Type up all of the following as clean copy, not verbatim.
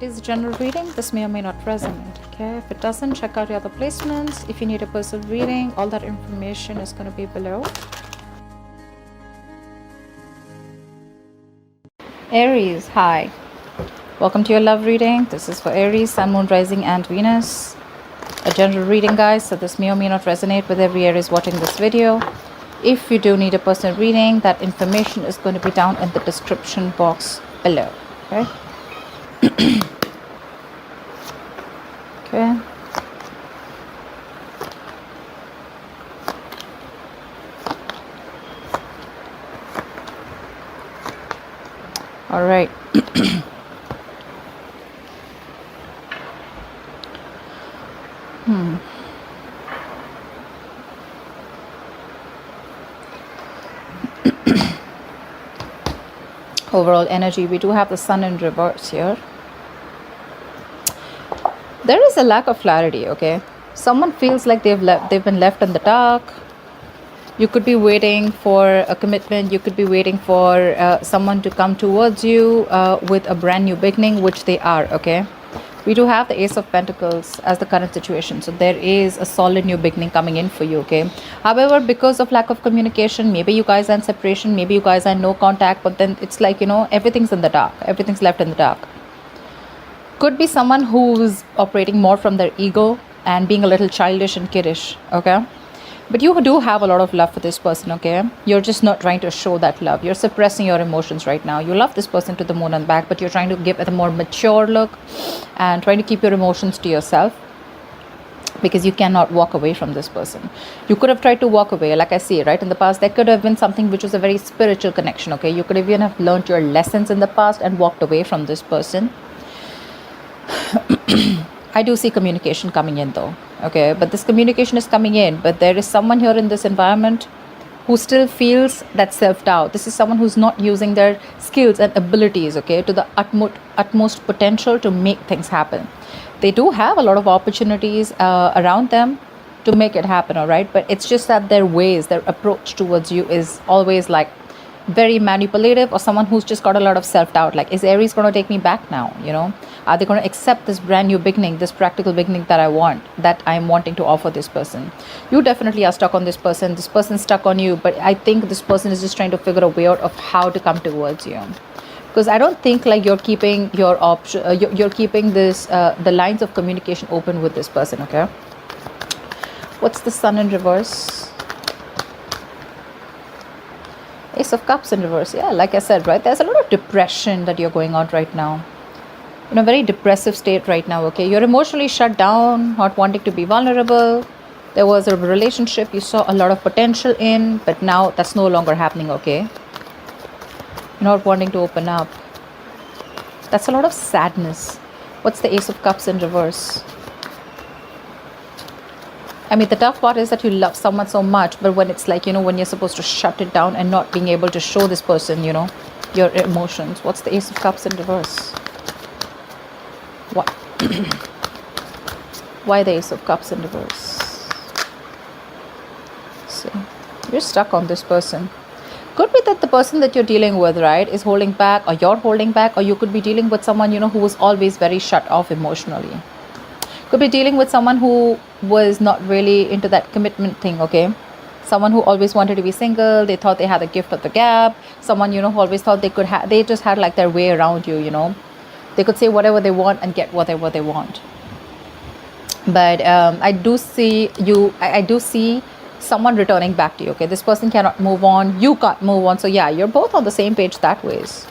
It is a general reading. This may or may not resonate. Okay, if it doesn't, check out your other placements. If you need a personal reading, all that information is going to be below. Aries, hi. Welcome to your love reading. This is for Aries, Sun, Moon, Rising, and Venus. A general reading, guys, so this may or may not resonate with every Aries watching this video. If you do need a personal reading, that information is going to be down in the description box below. Okay. Okay. All right. Overall energy, we do have the Sun in reverse here. There is a lack of clarity. Okay, someone feels like they've been left in the dark. You could be waiting for a commitment. You could be waiting for someone to come towards you with a brand new beginning, which they are. Okay, we do have the Ace of Pentacles as the current situation, so there is a solid new beginning coming in for you. Okay, however, because of lack of communication, maybe you guys are in separation, maybe you guys are in no contact, but then it's like, you know, everything's in the dark, everything's left in the dark. Could be someone who's operating more from their ego and being a little childish and kiddish. Okay, but you do have a lot of love for this person. Okay, you're just not trying to show that love. You're suppressing your emotions right now. You love this person to the moon and back, but you're trying to give it a more mature look and trying to keep your emotions to yourself because you cannot walk away from this person. You could have tried to walk away, like I see, right? In the past, there could have been something which was a very spiritual connection. Okay, you could even have learned your lessons in the past and walked away from this person. I do see communication coming in though. Okay, but this communication is coming in, but there is someone here in this environment who still feels that self-doubt. This is someone who's not using their skills and abilities, okay, to the utmost potential to make things happen. They do have a lot of opportunities around them to make it happen, all right, but it's just that their ways, their approach towards you is always like very manipulative, or someone who's just got a lot of self-doubt, like, is Aries going to take me back now? You know, are they going to accept this brand new beginning, this practical beginning that I'm wanting to offer this person? You definitely are stuck on this person's stuck on you, but I think this person is just trying to figure a way out of how to come towards you, because I don't think like you're keeping your option you're keeping this the lines of communication open with this person. Okay, what's the Sun in reverse? Ace of Cups in reverse. Yeah, like I said, right, there's a lot of depression that you're going on right now. In a very depressive state right now. Okay, you're emotionally shut down, not wanting to be vulnerable. There was a relationship you saw a lot of potential in, but now that's no longer happening. Okay, you're not wanting to open up. That's a lot of sadness. What's the Ace of Cups in reverse? I mean, the tough part is that you love someone so much, but when it's like, you know, when you're supposed to shut it down and not being able to show this person, you know, your emotions. What's the Ace of Cups in reverse? What? Why the Ace of Cups in reverse? So you're stuck on this person. Could be that the person that you're dealing with, right, is holding back, or you're holding back, or you could be dealing with someone, you know, who was always very shut off emotionally. Could be dealing with someone who was not really into that commitment thing. Okay, someone who always wanted to be single. They thought they had the gift of the gab. Someone, you know, who always thought they just had like their way around you. You know, they could say whatever they want and get whatever they want. But I do see you. I do see someone returning back to you. Okay, this person cannot move on. You can't move on. So yeah, you're both on the same page that ways.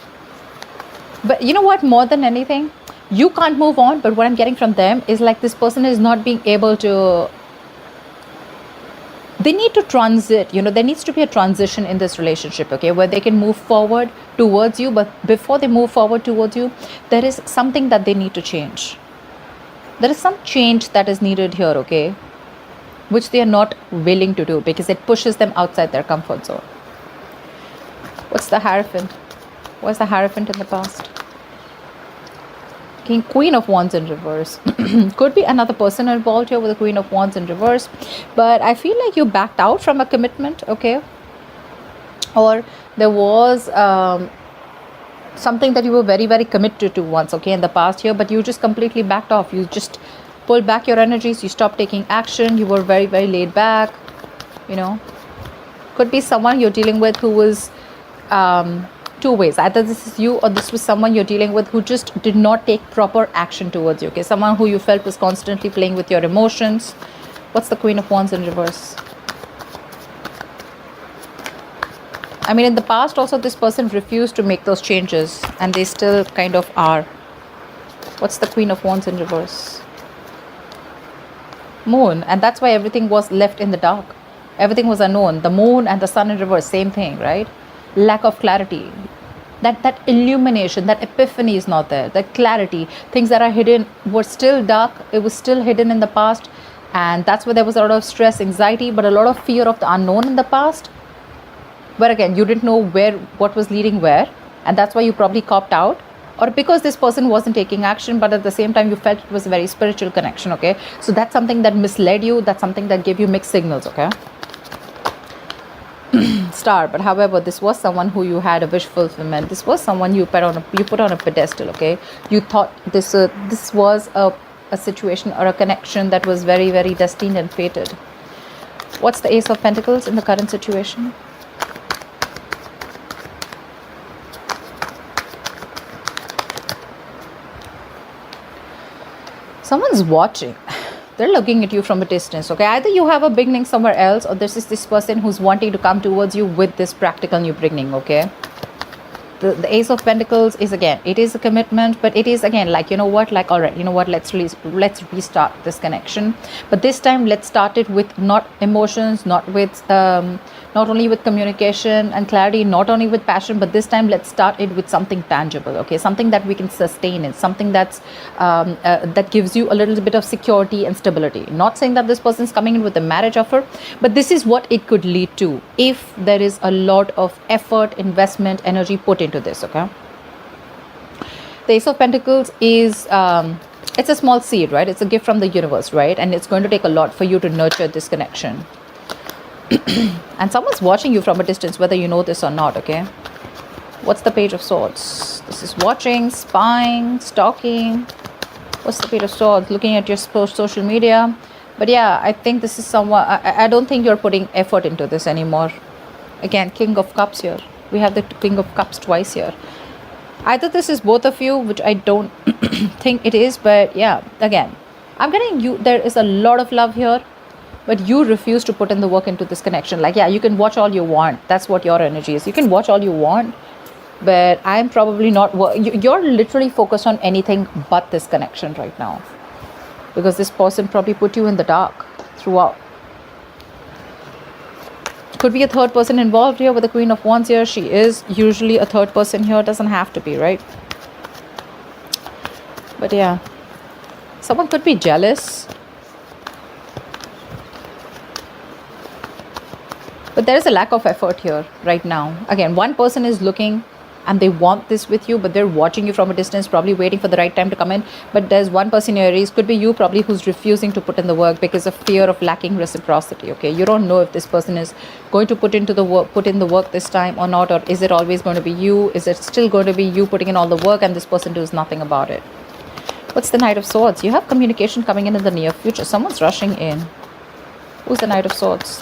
But you know what? More than anything, you can't move on, but what I'm getting from them is like this person is not being able to, they need to transit, you know, there needs to be a transition in this relationship, okay, where they can move forward towards you, but before they move forward towards you, there is something that they need to change. There is some change that is needed here, okay, which they are not willing to do because it pushes them outside their comfort zone. What's the Hierophant? What's the Hierophant in the past? King, Queen of Wands in reverse. Could be another person involved here with the Queen of Wands in reverse, but I feel like you backed out from a commitment, okay, or there was something that you were very, very committed to once, okay, in the past here, but you just completely backed off. You just pulled back your energies. You stopped taking action. You were very, very laid back, you know. Could be someone you're dealing with who was two ways. Either this is you or this was someone you're dealing with who just did not take proper action towards you, okay. Someone who you felt was constantly playing with your emotions. What's the Queen of Wands in reverse? I mean, in the past also this person refused to make those changes and they still kind of are. What's the Queen of Wands in reverse? Moon. And that's why everything was left in the dark. Everything was unknown. The moon and the sun in reverse, same thing, right? Lack of clarity. That illumination, that epiphany is not there. That clarity. Things that are hidden were still dark. It was still hidden in the past. And that's where there was a lot of stress, anxiety, but a lot of fear of the unknown in the past. But again, you didn't know what was leading where, and that's why you probably copped out, or because this person wasn't taking action, but at the same time you felt it was a very spiritual connection, okay. So that's something that misled you. That's something that gave you mixed signals, okay. Star. But however, this was someone who you had a wish fulfillment. This was someone you put on a pedestal, okay. You thought this was a situation or a connection that was very, very destined and fated. What's the Ace of Pentacles in the current situation? Someone's watching. They're looking at you from a distance, okay. Either you have a beginning somewhere else, or this is this person who's wanting to come towards you with this practical new beginning, okay. The Ace of Pentacles is, again, it is a commitment, but it is again like, you know what, like, all right, you know what, let's restart this connection. But this time let's start it with not emotions, not only with communication and clarity, not only with passion, but this time let's start it with something tangible, okay, something that we can sustain it, something that's that gives you a little bit of security and stability. Not saying that this person's coming in with a marriage offer, but this is what it could lead to if there is a lot of effort, investment, energy put into this, okay. The Ace of Pentacles is it's a small seed, right? It's a gift from the universe, right? And it's going to take a lot for you to nurture this connection. And someone's watching you from a distance, whether you know this or not, okay. What's the Page of Swords? This is watching, spying, stalking. What's the Page of Swords? Looking at your social media. But yeah, I think this is someone, I don't think you're putting effort into this anymore. Again, King of Cups here. We have the King of Cups twice here. Either this is both of you, which I don't think it is, but yeah, again, I'm getting you, there is a lot of love here, but you refuse to put in the work into this connection. Like, yeah, you can watch all you want. That's what your energy is. You can watch all you want, but I'm probably not, you're literally focused on anything but this connection right now, because this person probably put you in the dark throughout. Could be a third person involved here with the Queen of Wands here. She is usually a third person here. Doesn't have to be, right? But yeah, someone could be jealous. But there is a lack of effort here right now. Again, one person is looking and they want this with you, but they're watching you from a distance, probably waiting for the right time to come in. But there's one person in Aries, could be you probably, who's refusing to put in the work because of fear of lacking reciprocity, okay. You don't know if this person is going to put in the work this time or not, or is it always going to be you? Is it still going to be you putting in all the work and this person does nothing about it? What's the Knight of Swords? You have communication coming in the near future. Someone's rushing in. Who's the Knight of Swords?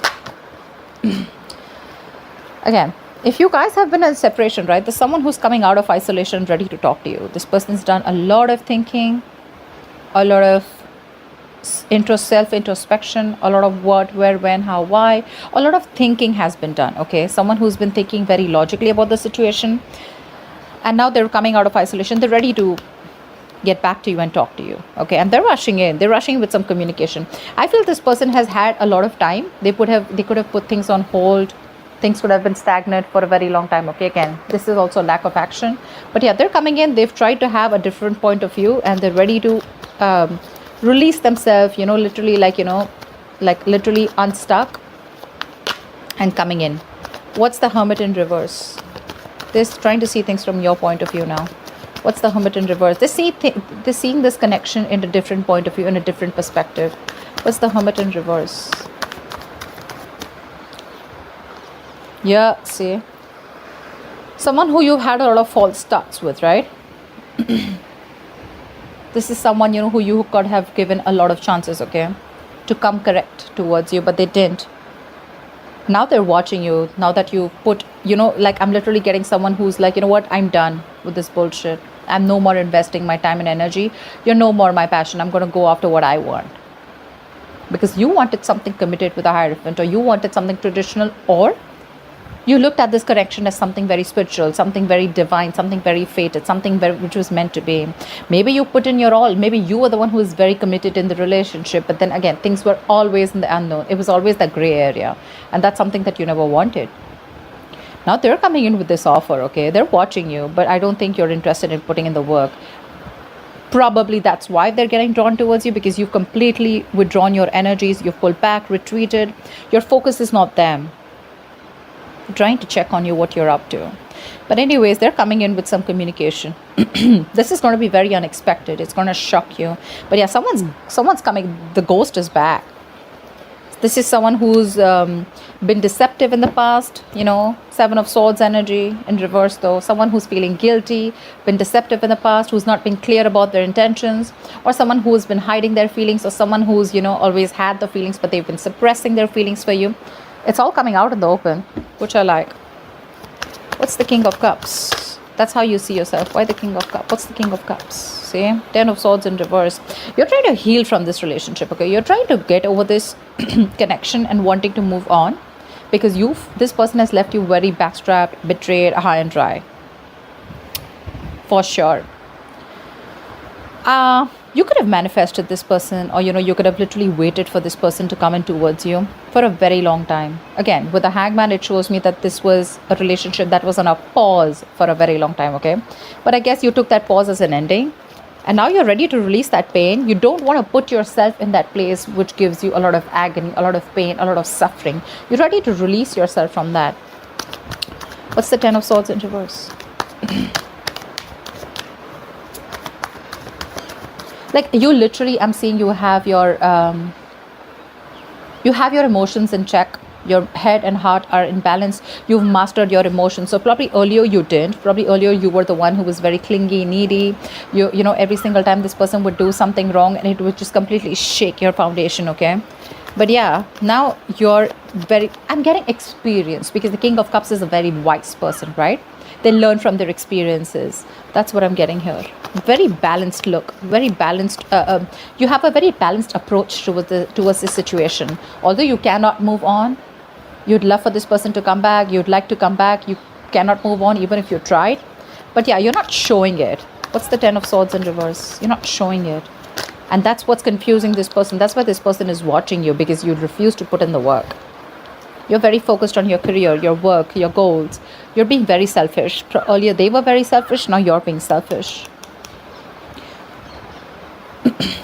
Again, if you guys have been in a separation, right, there's someone who's coming out of isolation ready to talk to you. This person's done a lot of thinking, a lot of self-introspection, a lot of what, where, when, how, why. A lot of thinking has been done, okay. Someone who's been thinking very logically about the situation, and now they're coming out of isolation. They're ready to get back to you and talk to you, okay. And they're rushing in. They're rushing with some communication. I feel this person has had a lot of time. They could have put things on hold. Things could have been stagnant for a very long time, okay. Again, this is also lack of action, but yeah, they're coming in. They've tried to have a different point of view and they're ready to release themselves, you know, literally, like, you know, like literally unstuck and coming in. What's the Hermit in reverse? They're trying to see things from your point of view now. What's the Hermit in reverse? They're seeing this connection in a different point of view, in a different perspective. What's the Hermit in reverse? Yeah, see, Someone who you've had a lot of false starts with, right? This is someone, you know, who you could have given a lot of chances, okay, to come correct towards you, but they didn't. Now they're watching you. Now that you put, you know, like I'm literally getting someone who's like, you know what, I'm done with this bullshit. I'm no more investing my time and energy. You're no more my passion. I'm going to go after what I want. Because you wanted something committed with a Hierophant, or you wanted something traditional, or you looked at this connection as something very spiritual, something very divine, something very fated, something very, which was meant to be. Maybe you put in your all. Maybe you were the one who was very committed in the relationship. But then again, things were always in the unknown. It was always that gray area. And that's something that you never wanted. Now they're coming in with this offer, okay? They're watching you, but I don't think you're interested in putting in the work. Probably that's why they're getting drawn towards you, because you've completely withdrawn your energies. You've pulled back, retreated. Your focus is not them. Trying to check on you, what you're up to. But anyways, they're coming in with some communication. This is going to be very unexpected. It's going to shock you. But yeah, someone's coming. The ghost is back. This is someone who's been deceptive in the past, you know, 7 of Swords energy in reverse though. Someone who's feeling guilty, been deceptive in the past, who's not been clear about their intentions, or someone who's been hiding their feelings, or someone who's, you know, always had the feelings, but they've been suppressing their feelings for you. It's all coming out in the open, which I like. What's the King of Cups? That's how you see yourself. Why the King of Cups? What's the King of Cups? See? 10 of Swords in reverse. You're trying to heal from this relationship, okay? You're trying to get over this connection and wanting to move on, because this person has left you very backstrapped, betrayed, high and dry. For sure. You could have manifested this person, or, you know, you could have literally waited for this person to come in towards you for a very long time. Again, with the Hangman, it shows me that this was a relationship that was on a pause for a very long time, okay? But I guess you took that pause as an ending, and now you're ready to release that pain. You don't want to put yourself in that place which gives you a lot of agony, a lot of pain, a lot of suffering. You're ready to release yourself from that. What's the 10 of Swords in reverse? Like, you literally, I'm seeing you have your emotions in check. Your head and heart are in balance. You've mastered your emotions. So probably earlier you didn't. Probably earlier you were the one who was very clingy, needy. You know, every single time this person would do something wrong, and it would just completely shake your foundation, okay? But yeah, now you're I'm getting experience, because the King of Cups is a very wise person, right? They learn from their experiences. That's what I'm getting here. Very balanced look, very balanced. You have a very balanced approach towards this situation. Although you cannot move on, you'd love for this person to come back. You'd like to come back. You cannot move on even if you tried. But yeah, you're not showing it. What's the 10 of Swords in reverse? You're not showing it. And that's what's confusing this person. That's why this person is watching you, because you refuse to put in the work. You're very focused on your career, your work, your goals. You're being very selfish. Earlier they were very selfish. Now you're being selfish.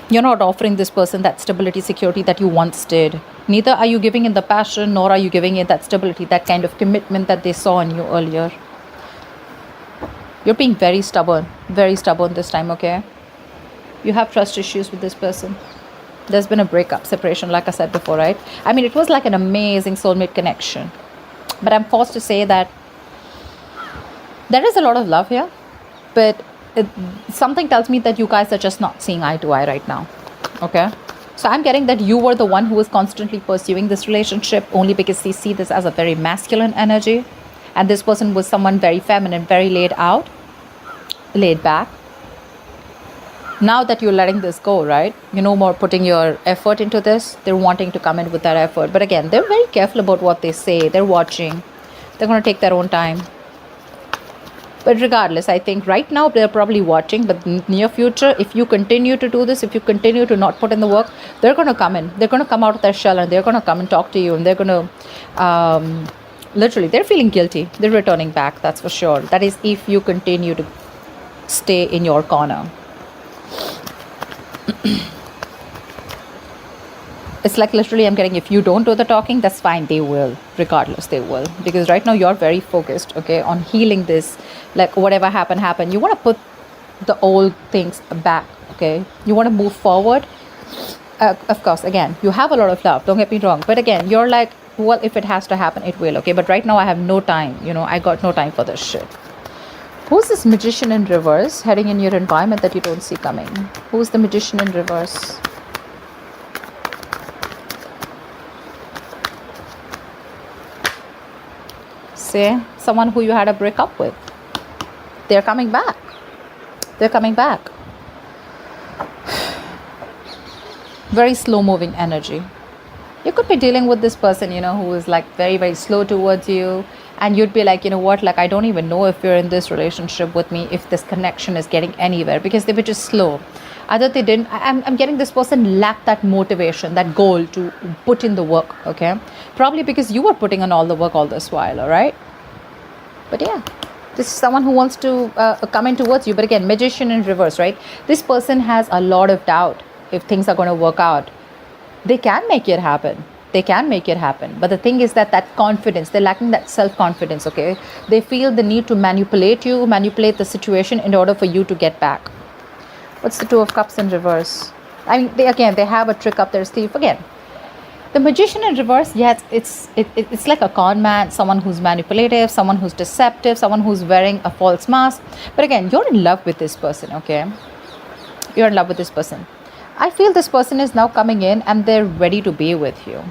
You're not offering this person that stability, security that you once did. Neither are you giving in the passion, nor are you giving it that stability, that kind of commitment that they saw in you earlier. You're being very stubborn this time, okay? You have trust issues with this person. There's been a breakup, separation, like I said before, right? I mean, it was like an amazing soulmate connection. But I'm forced to say that there is a lot of love here, but something tells me that you guys are just not seeing eye to eye right now, okay? So I'm getting that you were the one who was constantly pursuing this relationship only because they see this as a very masculine energy, and this person was someone very feminine, very laid back. Now that you're letting this go, right? You're no more putting your effort into this. They're wanting to come in with that effort. But again, they're very careful about what they say. They're watching. They're going to take their own time. But regardless, I think right now they're probably watching. But in the near future, if you continue to do this, if you continue to not put in the work, they're going to come in. They're going to come out of their shell, and they're going to come and talk to you. And they're going to, literally, they're feeling guilty. They're returning back, that's for sure. That is if you continue to stay in your corner. It's like literally I'm getting, if you don't do the talking, that's fine, they will, regardless, they will, because right now you're very focused, okay, on healing this. Like whatever happened, you want to put the old things back, okay? You want to move forward. Of course, again, you have a lot of love, don't get me wrong, but again, you're like, well, if it has to happen, it will, okay? But right now I have no time, you know, I got no time for this shit. Who's this magician in reverse heading in your environment that you don't see coming? Who's the magician in reverse? Say, someone who you had a breakup with. They're coming back. They're coming back. Very slow moving energy. You could be dealing with this person, who is like very, very slow towards you. And you'd be like, you know what, like, I don't even know if you're in this relationship with me, if this connection is getting anywhere, because they were just slow. Either they didn't, I'm getting this person lacked that motivation, that goal to put in the work, okay? Probably because you were putting in all the work all this while, all right? But yeah, this is someone who wants to come in towards you. But again, magician in reverse, right? This person has a lot of doubt if things are going to work out. They can make it happen. They can make it happen. But the thing is that confidence, they're lacking that self-confidence, okay? They feel the need to manipulate you, manipulate the situation in order for you to get back. What's the Two of Cups in reverse? I mean, they have a trick up their sleeve. Again, the magician in reverse, yes, it's like a con man, someone who's manipulative, someone who's deceptive, someone who's wearing a false mask. But again, you're in love with this person, okay? You're in love with this person. I feel this person is now coming in and they're ready to be with you.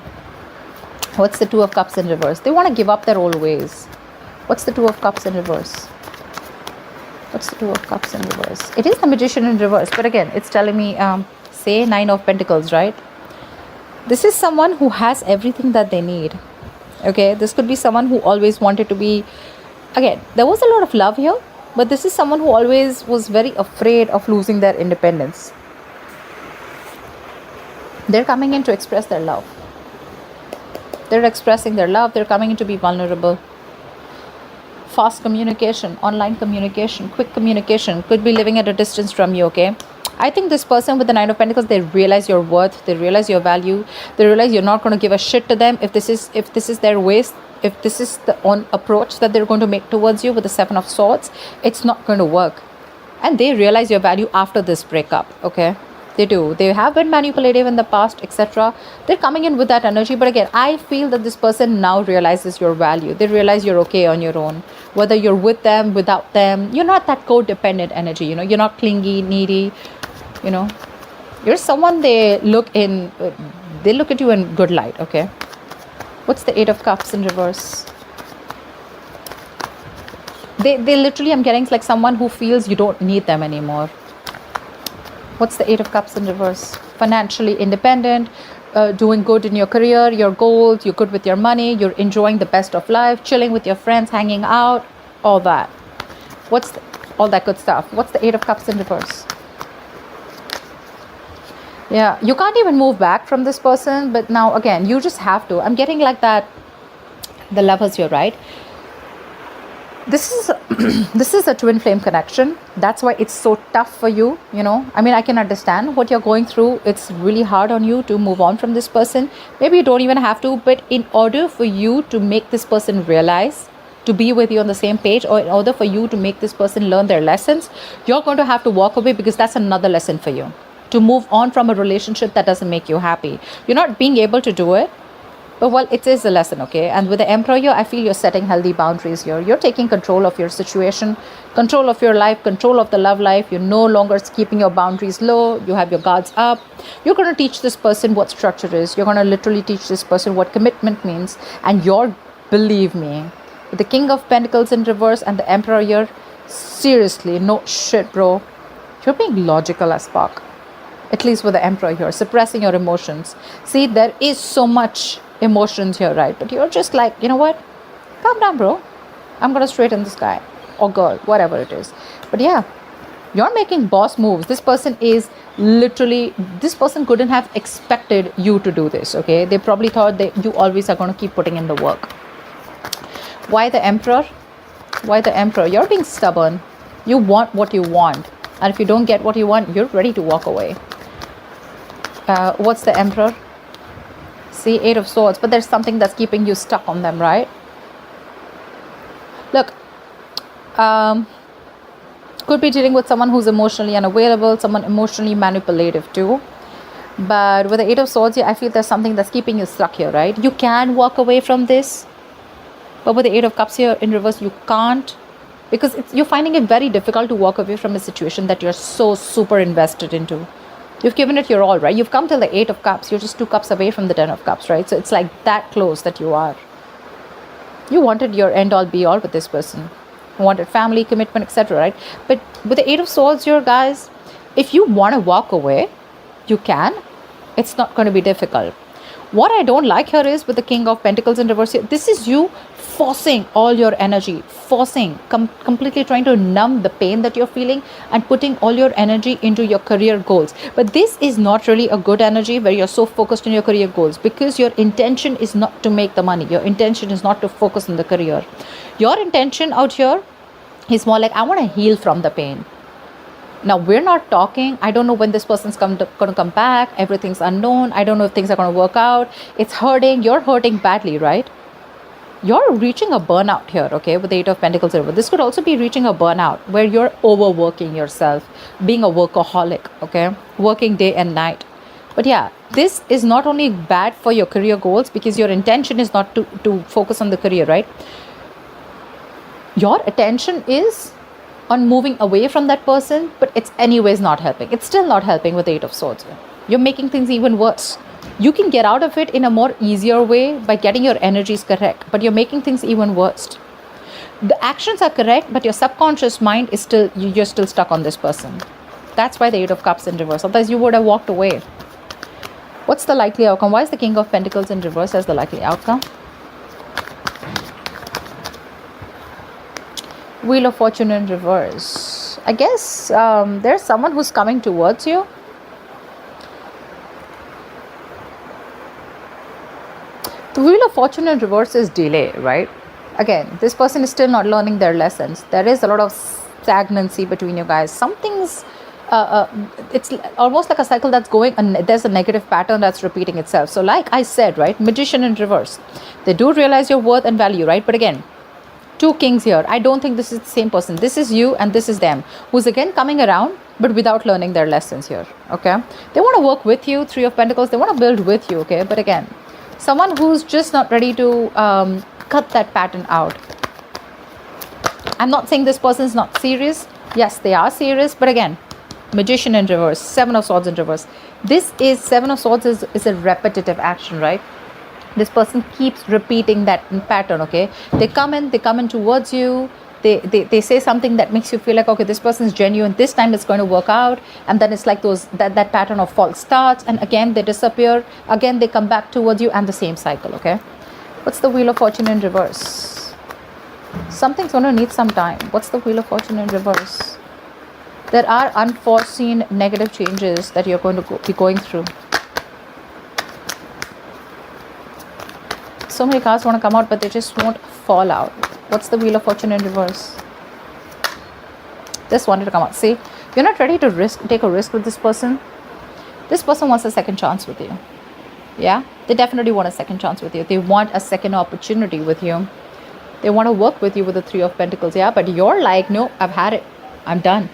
What's the Two of Cups in reverse? They want to give up their old ways. What's the Two of Cups in reverse? What's the Two of Cups in reverse? It is the magician in reverse. But again, it's telling me, say Nine of Pentacles, right? This is someone who has everything that they need. Okay, this could be someone who always wanted to be, again, there was a lot of love here, but this is someone who always was very afraid of losing their independence. They're coming in to express their love. They're expressing their love. They're coming in to be vulnerable. Fast communication, online communication, quick communication. Could be living at a distance from you, okay? I think this person with the Nine of Pentacles, they realize your worth. They realize your value. They realize you're not going to give a shit to them if this is their ways. If this is the approach that they're going to make towards you with the Seven of Swords, it's not going to work. And they realize your value after this breakup, okay? They do. They have been manipulative in the past, etc. They're coming in with that energy. But again, I feel that this person now realizes your value. They realize you're okay on your own. Whether you're with them, without them, you're not that codependent energy, You're not clingy, needy, You're someone they look at you in good light, okay? What's the Eight of Cups in reverse? They literally, I'm getting like someone who feels you don't need them anymore. What's the Eight of Cups in reverse? Financially independent, doing good in your career, your goals, you're good with your money, you're enjoying the best of life, chilling with your friends, hanging out, all that. All that good stuff. What's the Eight of Cups in reverse? Yeah, you can't even move back from this person, but now again, you just have to. I'm getting like that, the Lovers here, right? This is a twin flame connection. That's why it's so tough for you, I mean, I can understand what you're going through. It's really hard on you to move on from this person. Maybe you don't even have to, but in order for you to make this person realize to be with you on the same page, or in order for you to make this person learn their lessons, you're going to have to walk away, because that's another lesson for you. To move on from a relationship that doesn't make you happy. You're not being able to do it. But well, it is a lesson, okay? And with the Emperor here, I feel you're setting healthy boundaries here. You're taking control of your situation, control of your life, control of the love life. You're no longer keeping your boundaries low. You have your guards up. You're going to teach this person what structure is. You're going to literally teach this person what commitment means. And believe me, with the King of Pentacles in reverse and the Emperor here, seriously, no shit, bro. You're being logical as fuck. At least with the Emperor here, suppressing your emotions. See, there is so much emotions here, right? But you're just like, you know what? Calm down, bro. I'm going to straighten this guy or girl, whatever it is. But yeah, you're making boss moves. This person couldn't have expected you to do this, okay? They probably thought that you always are going to keep putting in the work. Why the Emperor? Why the Emperor? You're being stubborn. You want what you want. And if you don't get what you want, you're ready to walk away. What's the Emperor? See, Eight of Swords, but there's something that's keeping you stuck on them, right? Look, could be dealing with someone who's emotionally unavailable, someone emotionally manipulative too. But with the Eight of Swords here, I feel there's something that's keeping you stuck here, right? You can walk away from this, but with the Eight of Cups here in reverse, you can't. because you're finding it very difficult to walk away from a situation that you're so super invested into. You've given it your all, right? You've come till the 8 of Cups. You're just 2 cups away from the 10 of Cups, right? So it's like that close that you are. You wanted your end all be all with this person. You wanted family, commitment, etc., right? But with the 8 of Swords here, guys, if you want to walk away, you can. It's not going to be difficult. What I don't like here is with the King of Pentacles in reverse here, this is you forcing all your energy, completely trying to numb the pain that you're feeling and putting all your energy into your career goals. But this is not really a good energy where you're so focused on your career goals, because your intention is not to make the money. Your intention is not to focus on the career. Your intention out here is more like, I want to heal from the pain. Now, we're not talking, I don't know when this person's going to come back. Everything's unknown. I don't know if things are going to work out. It's hurting. You're hurting badly, right? You're reaching a burnout here, okay, with the 8 of Pentacles. This could also be reaching a burnout where you're overworking yourself, being a workaholic, okay, working day and night. But yeah, this is not only bad for your career goals, because your intention is not to focus on the career, right? Your attention is on moving away from that person, but it's anyways not helping. It's still not helping with the 8 of Swords. You're making things even worse. You can get out of it in a more easier way by getting your energies correct, but you're making things even worse. The actions are correct, but your subconscious mind is still, you're still stuck on this person. That's why the 8 of Cups in reverse. Otherwise, you would have walked away. What's the likely outcome? Why is the King of Pentacles in reverse as the likely outcome? Wheel of Fortune in reverse. I guess there's someone who's coming towards you. The Wheel of Fortune in reverse is delay, right? Again, this person is still not learning their lessons. There is a lot of stagnancy between you guys. Something's, it's almost like a cycle that's going, and there's a negative pattern that's repeating itself. So like I said, right, Magician in reverse. They do realize your worth and value, right? But again, 2 kings here. I don't think this is the same person. This is you and this is them, who's again coming around, but without learning their lessons here, okay? They want to work with you, 3 of Pentacles. They want to build with you, okay? But again, someone who's just not ready to cut that pattern out. I'm not saying this person is not serious. Yes, they are serious. But again, Magician in reverse, 7 of Swords in reverse. This is 7 of Swords is a repetitive action, right? This person keeps repeating that pattern, okay? They come in towards you. They say something that makes you feel like, okay, this person is genuine. This time it's going to work out. And then it's like that pattern of false starts. And again, they disappear. Again, they come back towards you, and the same cycle, okay? What's the Wheel of Fortune in reverse? Something's going to need some time. What's the Wheel of Fortune in reverse? There are unforeseen negative changes that you're going to be going through. So many cards want to come out, but they just won't fall out. What's the Wheel of Fortune in reverse? Just wanted to come out. See, you're not ready to take a risk with this person. This person wants a second chance with you. Yeah, they definitely want a second chance with you. They want a second opportunity with you. They want to work with you with the 3 of Pentacles. Yeah, but you're like, no, I've had it. I'm done.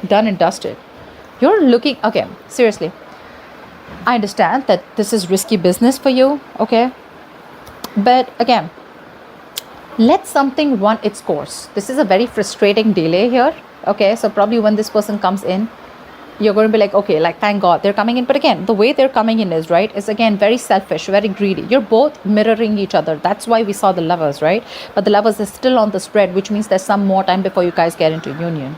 Done and dusted. You're looking, okay, seriously. I understand that this is risky business for you, okay? But again, let something run its course. This is a very frustrating delay here, okay? So probably when this person comes in, you're going to be like, okay, like, thank God they're coming in. But again, the way they're coming in is, right, is again very selfish, very greedy. You're both mirroring each other. That's why we saw the Lovers, right? But the Lovers is still on the spread, which means there's some more time before you guys get into union.